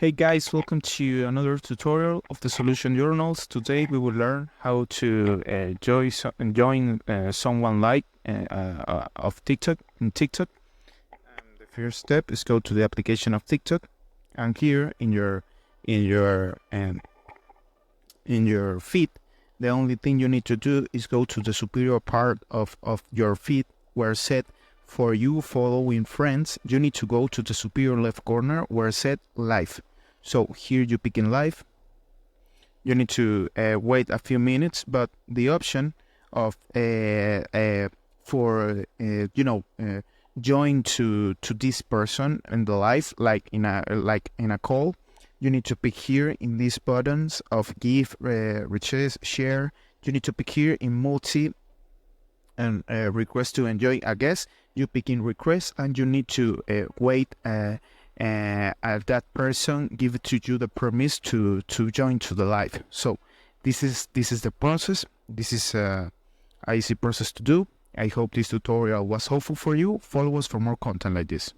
Hey guys, welcome to another tutorial of the Solution Journals. Today we will learn how to join someone like of TikTok in TikTok. The first step is go to the application of TikTok, and here in your um, in your feed, the only thing you need to do is go to the superior part of your feed where set for you following friends. You need to go to the superior left corner where set live. So here you pick in live. You need to wait a few minutes, but the option of join to this person in the live, like in a call, you need to pick here in these buttons of give, request, share. You need to pick here in multi and request to enjoy a guest. You pick in request, and you need to wait that person give it to you the permission to join to the live. So this is the process. This is a easy process to do. I hope this tutorial was helpful for you. Follow us for more content like this.